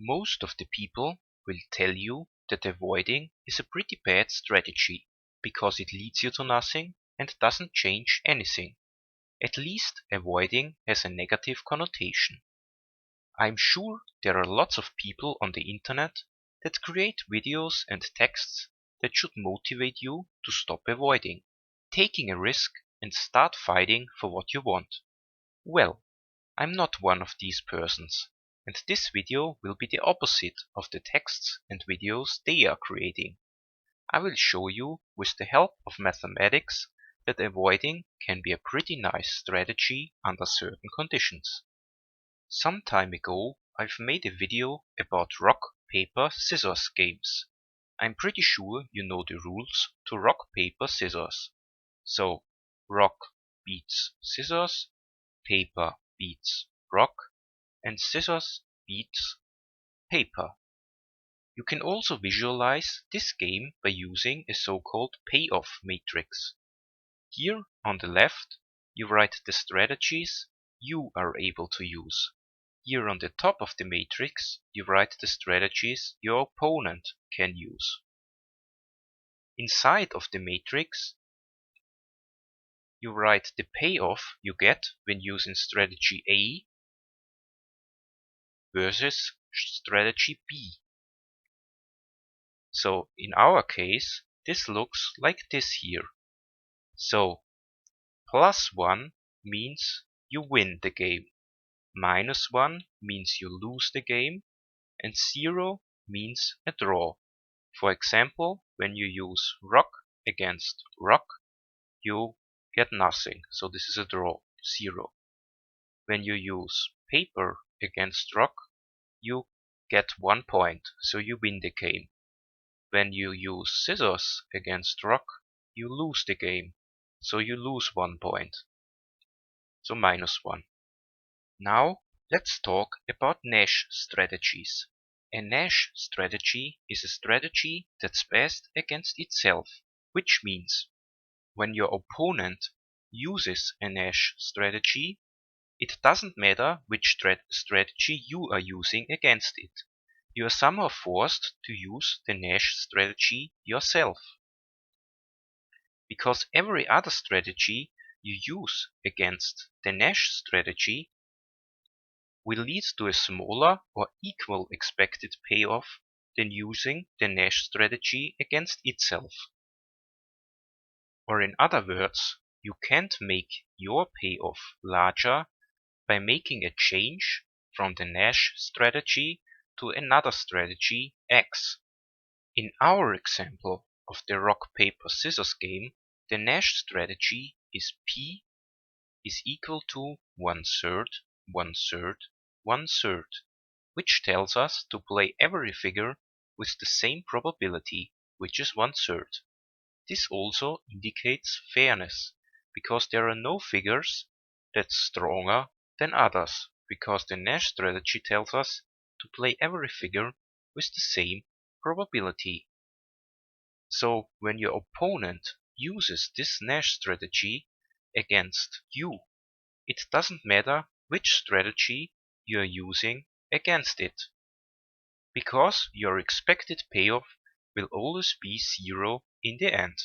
Most of the people will tell you that avoiding is a pretty bad strategy because it leads you to nothing and doesn't change anything. At least avoiding has a negative connotation. I'm sure there are lots of people on the internet that create videos and texts that should motivate you to stop avoiding, taking a risk and start fighting for what you want. Well, I'm not one of these persons, and this video will be the opposite of the texts and videos they are creating. I will show you with the help of mathematics that avoiding can be a pretty nice strategy under certain conditions. Some time ago I've made a video about rock, paper, scissors games. I'm pretty sure you know the rules to rock, paper, scissors. So, rock beats scissors, paper beats rock, and scissors beats paper. You can also visualize this game by using a so-called payoff matrix. Here on the left you write the strategies you are able to use. Here on the top of the matrix you write the strategies your opponent can use. Inside of the matrix you write the payoff you get when using strategy A versus strategy B. So in our case this looks like this here. So +1 means you win the game, -1 means you lose the game, and 0 means a draw. For example, when you use rock against rock, you get nothing, so this is a draw, 0. When you use paper against rock, you get 1 point, so you win the game. When you use scissors against rock, you lose the game, so you lose 1 point, so -1. Now let's talk about Nash strategies. A Nash strategy is a strategy that's best against itself, which means when your opponent uses a Nash strategy, it doesn't matter which strategy you are using against it. You are somehow forced to use the Nash strategy yourself. Because every other strategy you use against the Nash strategy will lead to a smaller or equal expected payoff than using the Nash strategy against itself. Or in other words, you can't make your payoff larger by making a change from the Nash strategy to another strategy X. In our example of the rock paper scissors game, the Nash strategy is P is equal to 1/3, 1/3, 1/3, which tells us to play every figure with the same probability, which is 1/3. This also indicates fairness, because there are no figures that's stronger than others, because the Nash strategy tells us to play every figure with the same probability. So when your opponent uses this Nash strategy against you, it doesn't matter which strategy you are using against it, because your expected payoff will always be 0 in the end.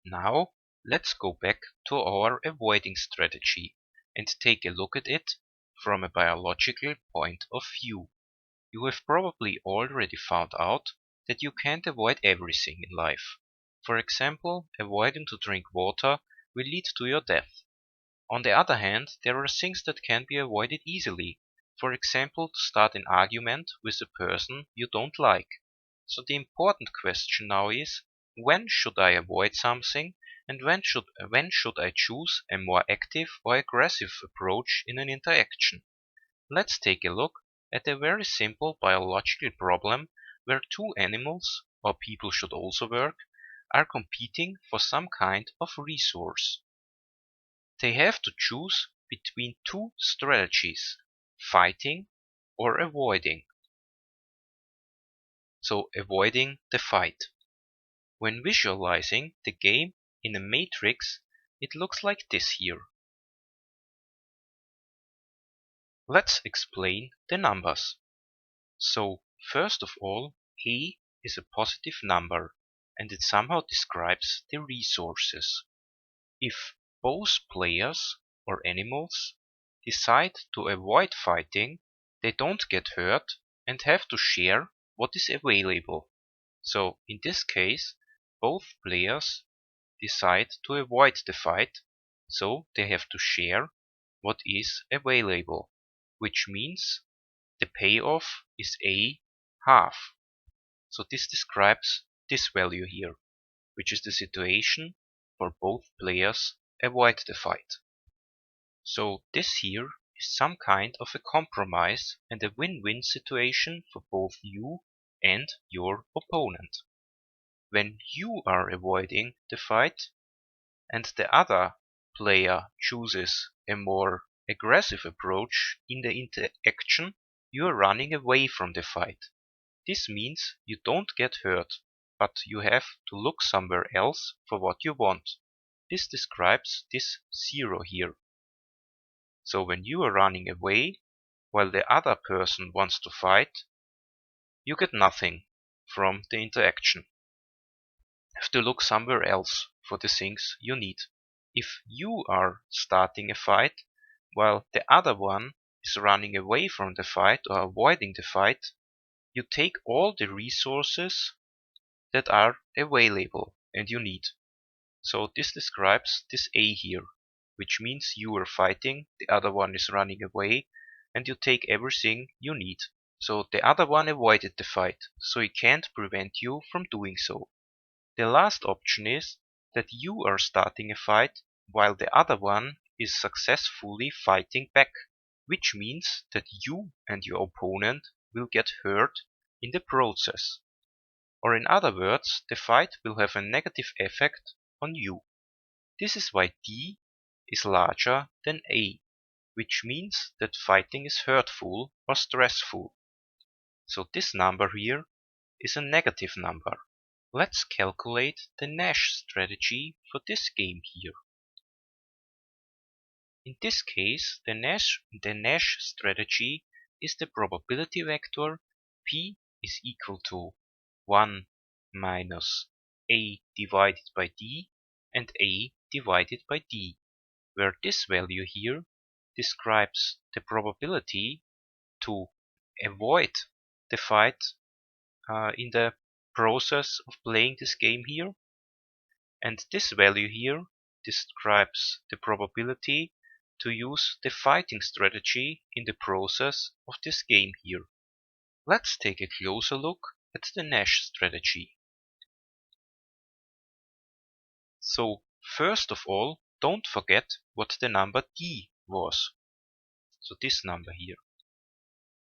Now let's go back to our avoiding strategy and take a look at it from a biological point of view. You have probably already found out that you can't avoid everything in life. For example, avoiding to drink water will lead to your death. On the other hand, there are things that can be avoided easily. For example, to start an argument with a person you don't like. So the important question now is, when should I avoid something, and when should I choose a more active or aggressive approach in an interaction? Let's take a look at a very simple biological problem where two animals, or people should also work, are competing for some kind of resource. They have to choose between two strategies, fighting or avoiding. So avoiding the fight. When visualizing the game in a matrix, it looks like this here. Let's explain the numbers. So first of all, A is a positive number and it somehow describes the resources. If both players or animals decide to avoid fighting, they don't get hurt and have to share what is available. So in this case, both players decide to avoid the fight, so they have to share what is available, which means the payoff is A half. So this describes this value here, which is the situation for both players avoid the fight. So this here is some kind of a compromise and a win-win situation for both you and your opponent. When you are avoiding the fight and the other player chooses a more aggressive approach in the interaction, you are running away from the fight. This means you don't get hurt, but you have to look somewhere else for what you want. This describes this zero here. So when you are running away while the other person wants to fight, you get nothing from the interaction. You have to look somewhere else for the things you need. If you are starting a fight while the other one is running away from the fight or avoiding the fight, you take all the resources that are available and you need. So this describes this A here, which means you are fighting, the other one is running away, and you take everything you need. So the other one avoided the fight, so he can't prevent you from doing so. The last option is that you are starting a fight while the other one is successfully fighting back, which means that you and your opponent will get hurt in the process. Or in other words, the fight will have a negative effect on you. This is why D is larger than A, which means that fighting is hurtful or stressful. So this number here is a negative number. Let's calculate the Nash strategy for this game here. In this case, the Nash strategy is the probability vector P is equal to 1 minus A divided by D and A divided by D, where this value here describes the probability to avoid the fight in the process of playing this game here, and this value here describes the probability to use the fighting strategy in the process of this game here. Let's take a closer look at the Nash strategy. So first of all, don't forget what the number D was. So this number here.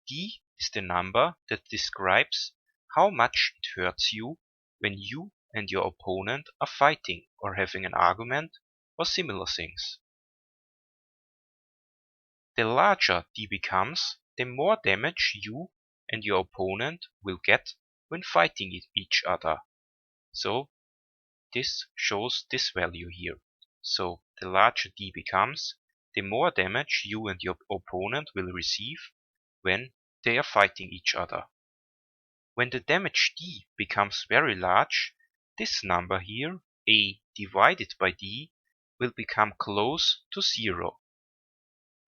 D is the number that describes how much it hurts you when you and your opponent are fighting or having an argument or similar things. The larger D becomes, the more damage you and your opponent will get when fighting each other. So this shows this value here. So the larger D becomes, the more damage you and your opponent will receive when they are fighting each other. When the damage D becomes very large, this number here, A divided by D, will become close to 0.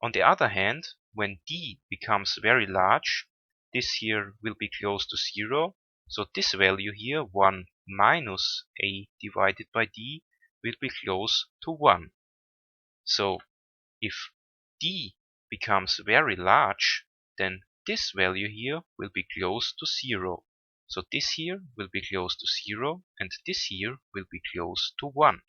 On the other hand, when D becomes very large, this here will be close to 0, so this value here, 1 minus A divided by D, will be close to 1. So if D becomes very large, then this value here will be close to 0. So this here will be close to 0 and this here will be close to 1.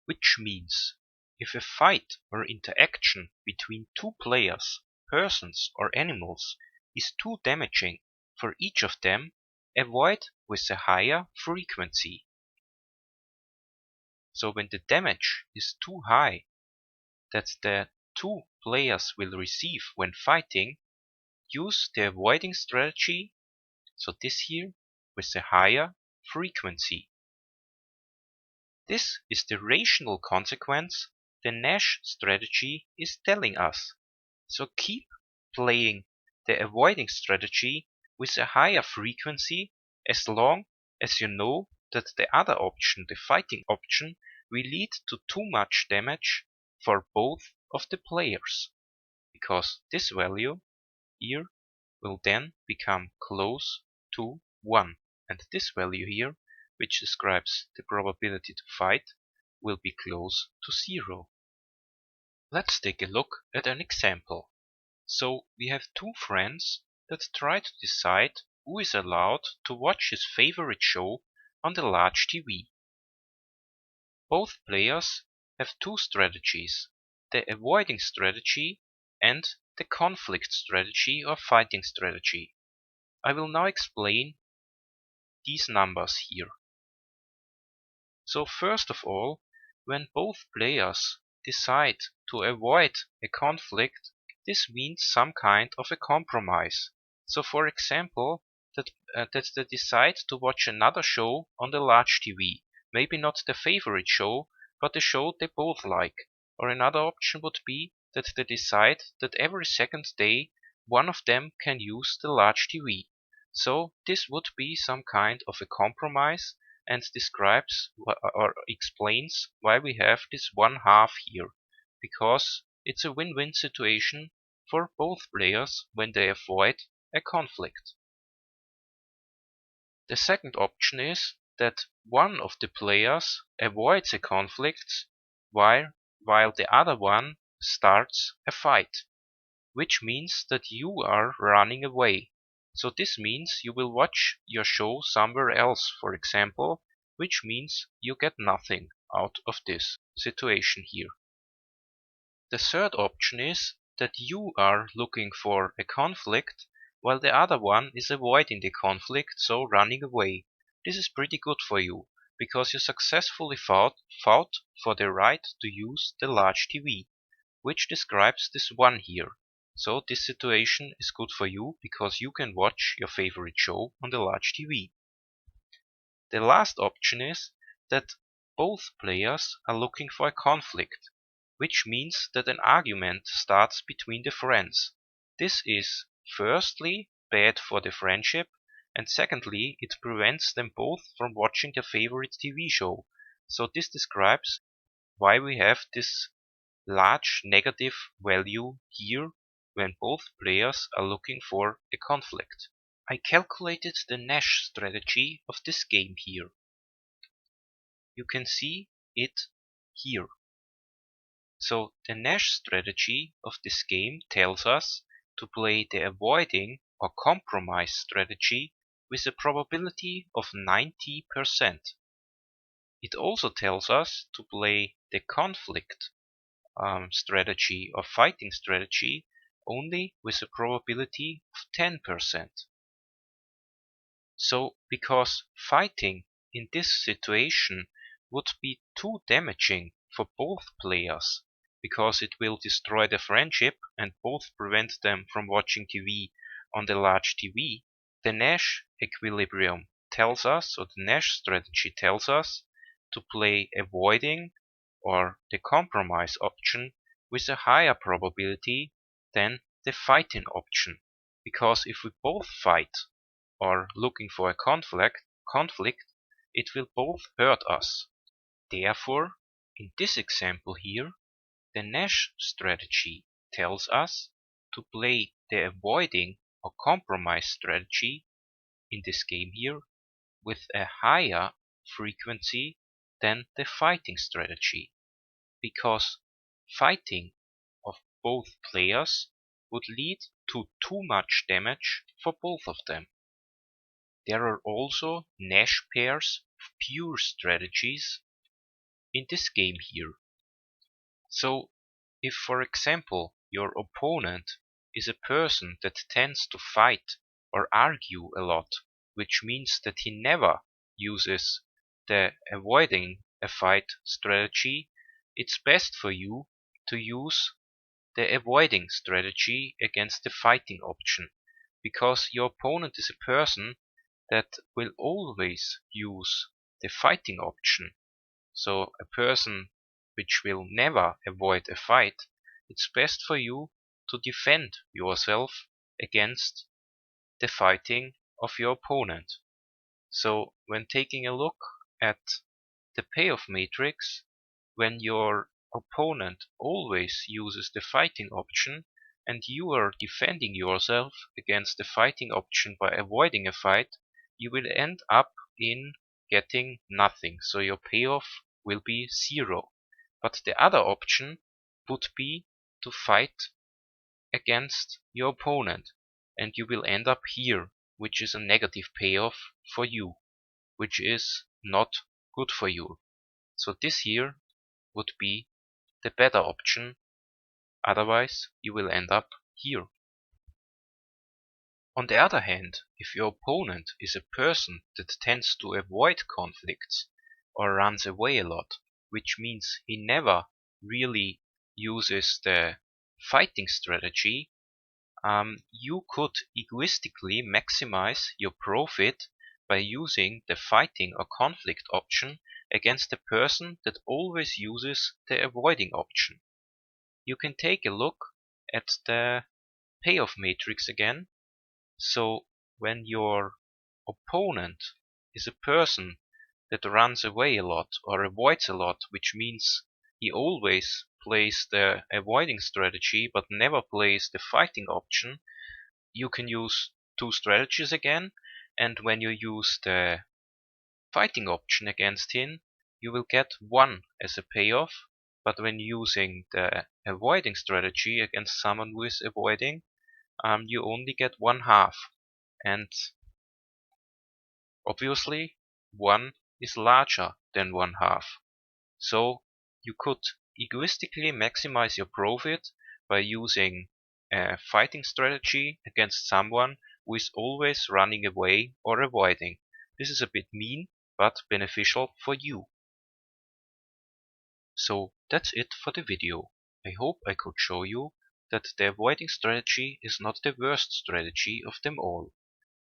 Which means if a fight or interaction between two players, persons or animals is too damaging for each of them, avoid with a higher frequency. So when the damage is too high that the two players will receive when fighting, use the avoiding strategy, so this here, with a higher frequency. This is the rational consequence the Nash strategy is telling us. So keep playing the avoiding strategy with a higher frequency as long as you know that the other option, the fighting option, will lead to too much damage for both of the players, because this value here will then become close to 1, and this value here, which describes the probability to fight, will be close to 0. Let's take a look at an example. So we have two friends that try to decide who is allowed to watch his favorite show on the large TV. Both players have two strategies, the avoiding strategy and the conflict strategy or fighting strategy. I will now explain these numbers here. So first of all, when both players decide to avoid a conflict, this means some kind of a compromise. So for example, that they decide to watch another show on the large TV. Maybe not their favorite show, but a show they both like. Or another option would be that they decide that every second day one of them can use the large TV. So this would be some kind of a compromise and describes or explains why we have this one half here, because it's a win-win situation for both players when they avoid a conflict. The second option is that one of the players avoids a conflict while the other one starts a fight, which means that you are running away. So this means you will watch your show somewhere else, for example, which means you get nothing out of this situation here. The third option is that you are looking for a conflict while the other one is avoiding the conflict, so running away. This is pretty good for you, because you successfully fought for the right to use the large TV, which describes this one here. So this situation is good for you because you can watch your favorite show on the large TV. The last option is that both players are looking for a conflict, which means that an argument starts between the friends. This is firstly bad for the friendship, and secondly it prevents them both from watching their favorite TV show. So this describes why we have this large negative value here when both players are looking for a conflict. I calculated the Nash strategy of this game here. You can see it here. So the Nash strategy of this game tells us to play the avoiding or compromise strategy with a probability of 90%. It also tells us to play the conflict strategy or fighting strategy only with a probability of 10%. So because fighting in this situation would be too damaging for both players, because it will destroy the friendship and both prevent them from watching TV on the large TV, the Nash equilibrium tells us, or the Nash strategy tells us, to play avoiding or the compromise option with a higher probability than the fighting option. Because if we both fight or looking for a conflict, it will both hurt us. Therefore, in this example here, the Nash strategy tells us to play the avoiding or compromise strategy in this game here with a higher frequency than the fighting strategy, because fighting of both players would lead to too much damage for both of them. There are also Nash pairs of pure strategies in this game here. So if for example your opponent is a person that tends to fight or argue a lot, which means that he never uses the avoiding a fight strategy, it's best for you to use the avoiding strategy against the fighting option, because your opponent is a person that will always use the fighting option. So a person which will never avoid a fight, it's best for you to defend yourself against the fighting of your opponent. So when taking a look at the payoff matrix, when your opponent always uses the fighting option and you are defending yourself against the fighting option by avoiding a fight, you will end up in getting nothing. So your payoff will be 0. But the other option would be to fight against your opponent, and you will end up here, which is a negative payoff for you, which is not good for you. So this here would be the better option, otherwise you will end up here. On the other hand, if your opponent is a person that tends to avoid conflicts or runs away a lot, which means he never really uses the fighting strategy, you could egoistically maximize your profit by using the fighting or conflict option against a person that always uses the avoiding option. You can take a look at the payoff matrix again. So when your opponent is a person that runs away a lot or avoids a lot, which means he always plays the avoiding strategy but never plays the fighting option, you can use two strategies again, and when you use the fighting option against him, you will get 1 as a payoff, but when using the avoiding strategy against someone who is avoiding, you only get 1/2, and obviously 1 is larger than 1/2. So you could egoistically maximize your profit by using a fighting strategy against someone who is always running away or avoiding. This is a bit mean, but beneficial for you. So that's it for the video. I hope I could show you that the avoiding strategy is not the worst strategy of them all.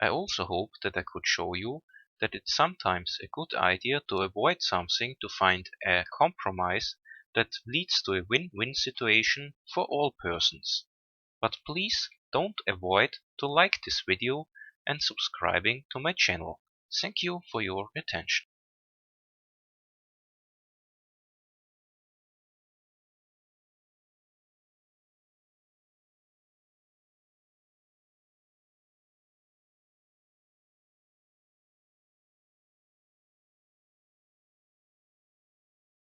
I also hope that I could show you that it's sometimes a good idea to avoid something to find a compromise that leads to a win-win situation for all persons. But please don't avoid to like this video and subscribing to my channel. Thank you for your attention.